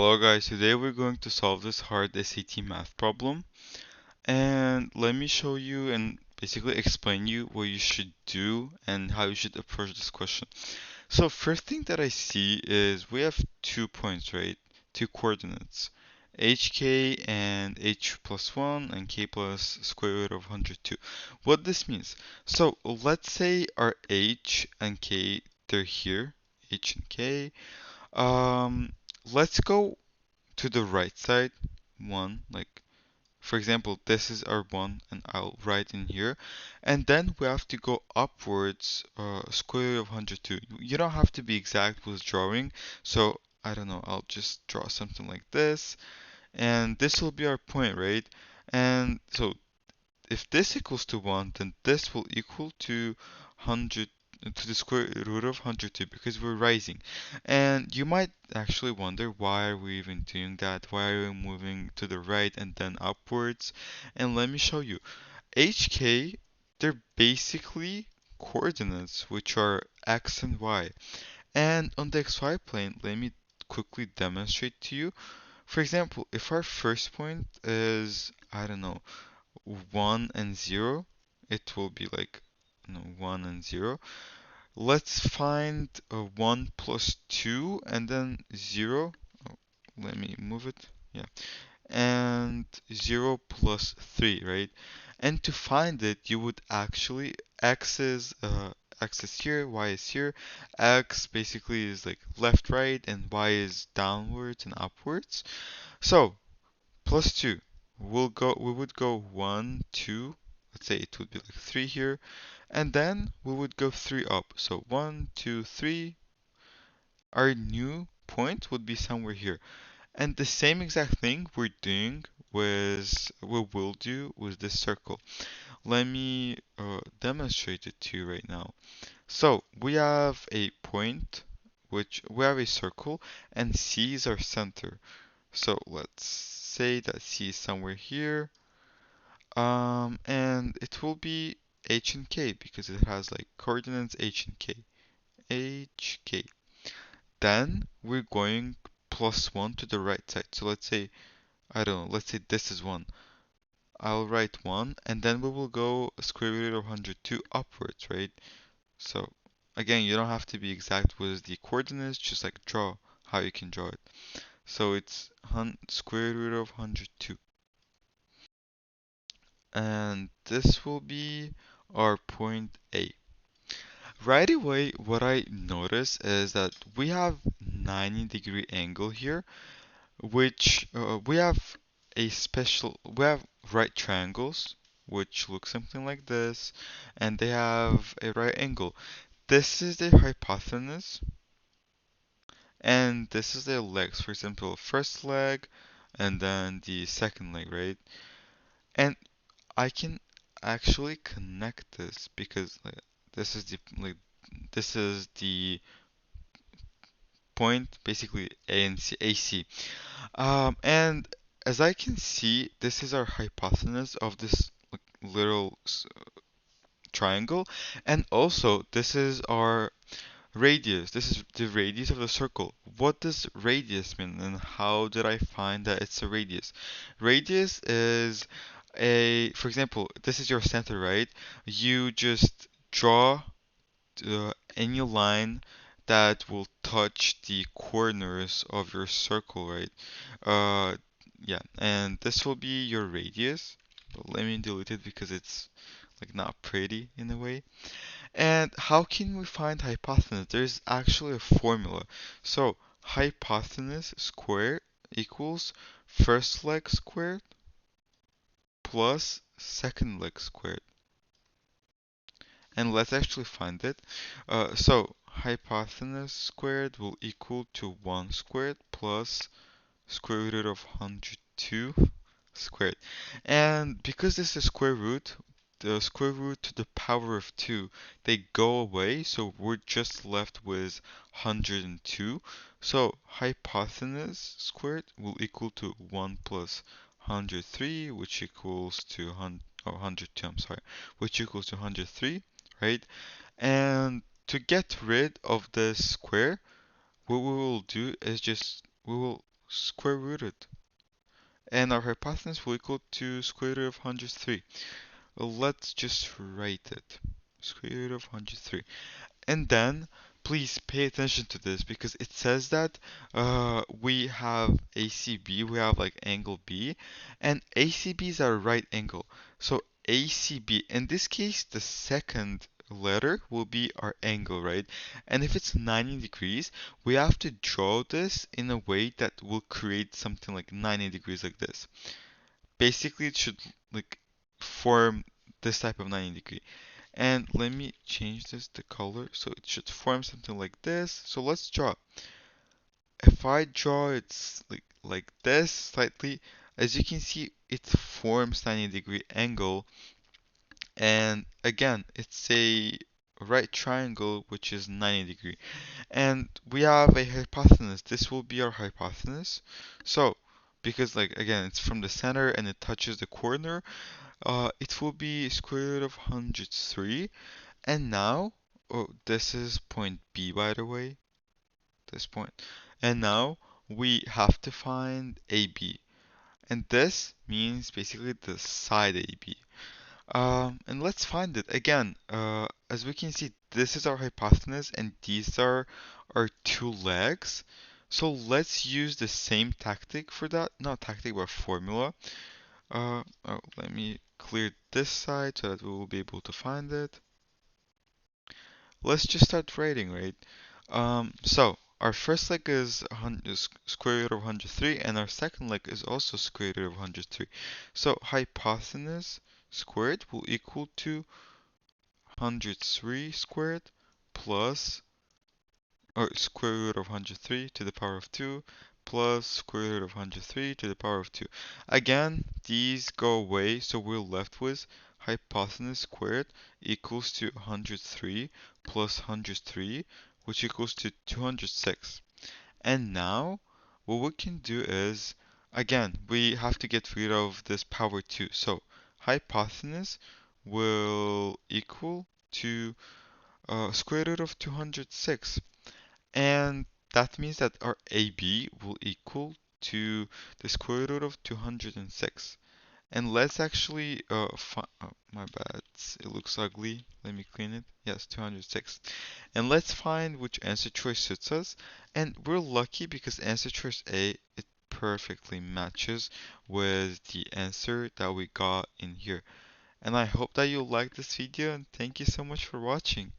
Hello guys, today we're going to solve this hard SAT math problem, and let me show you and basically explain you what you should do and how you should approach this question. So first thing that I see is we have 2 points, right? Two coordinates, hk and h plus 1 and k plus square root of 102. What this means? So let's say our h and k, they're here, h and k. Um, let's go to the right side, 1, like for example, this is our 1 and I'll write in here. And then we have to go upwards, square root of 102. You don't have to be exact with drawing. So I don't know, I'll just draw something like this. And this will be our point, right? And so if this equals to 1, then this will equal to 100 to the square root of 102 because we're rising. And you might actually wonder why are we even doing that? Why are we moving to the right and then upwards? And let me show you. HK, they're basically coordinates which are x and y. And on the xy plane, let me quickly demonstrate to you. For example, if our first point is, I don't know, 1 and 0, it will be like 1 and 0. Let's find 1 plus 2 and then 0. Oh, let me move it. Yeah. And 0 plus 3, right? And to find it, you would actually, x is here, y is here. X basically is like left, right, and y is downwards and upwards. So plus 2. We would go 1, 2, let's say it would be like 3 here, and then we would go 3 up. So 1, 2, 3. Our new point would be somewhere here. And the same exact thing we will do with this circle. Let me demonstrate it to you right now. So we have a point, which we have a circle, and C is our center. So let's say that C is somewhere here. And it will be h and k because it has like coordinates h and k. H, k. Then we're going plus 1 to the right side. So let's say, I don't know, let's say this is 1. I'll write 1, and then we will go square root of 102 upwards, right? So again, you don't have to be exact with the coordinates, just like draw how you can draw it. So it's square root of 102. And this will be our point A. Right away, what I notice is that we have 90-degree angle here, which we have right triangles, which look something like this, and they have a right angle. This is the hypotenuse, and this is their legs. For example, first leg, and then the second leg, right? And I can actually connect this because like, this is the point, basically A and C, AC. And as I can see, this is our hypotenuse of this like, little triangle, and also this is our radius. This is the radius of the circle. What does radius mean, and how did I find that it's a radius? Radius is for example, this is your center, right? You just draw any line that will touch the corners of your circle, right? Uh, yeah, and this will be your radius. But let me delete it because it's like not pretty in a way. And how can we find hypotenuse? There's actually a formula. So hypotenuse squared equals first leg squared plus second leg squared. And let's actually find it. So hypotenuse squared will equal to 1 squared plus square root of 102 squared. And because this is square root, the square root to the power of 2, they go away, so we're just left with 102. So hypotenuse squared will equal to 1 plus 103, which equals to 102, I'm sorry, which equals to 103, right? And to get rid of the square, what we will do is we will square rooted. And our hypotenuse will equal to square root of 103. Let's just write it. Square root of 103. And then please pay attention to this because it says that we have ACB, we have like angle B, and ACB is our right angle. So ACB, in this case, the second letter will be our angle, right? And if it's 90 degrees, we have to draw this in a way that will create something like 90 degrees like this. Basically, it should like form this type of 90 degree. And let me change this to color so it should form something like this. So let's draw. If I draw it like this slightly, as you can see, it forms 90-degree angle. And again, it's a right triangle which is 90 degree. And we have a hypotenuse. This will be our hypotenuse. So because like again, it's from the center and it touches the corner, it will be square root of 103. And now, oh, this is point B, by the way, this point. And now we have to find AB. And this means basically the side AB. And let's find it again. As we can see, this is our hypotenuse and these are our two legs. So let's use the same tactic for that. Not tactic, but formula. Let me clear this side so that we will be able to find it. Let's just start writing, right? So our first leg is square root of 103, and our second leg is also square root of 103. So hypotenuse squared will equal to 103 squared plus, or square root of 103 to the power of 2 plus square root of 103 to the power of 2. Again, these go away, so we're left with hypotenuse squared equals to 103 plus 103, which equals to 206. And now, what we can do is, again, we have to get rid of this power 2. So hypotenuse will equal to square root of 206. And that means that our AB will equal to the square root of 206. And let's actually, my bad, it looks ugly. Let me clean it. Yes, 206. And let's find which answer choice suits us. And we're lucky because answer choice A, it perfectly matches with the answer that we got in here. And I hope that you liked this video and thank you so much for watching.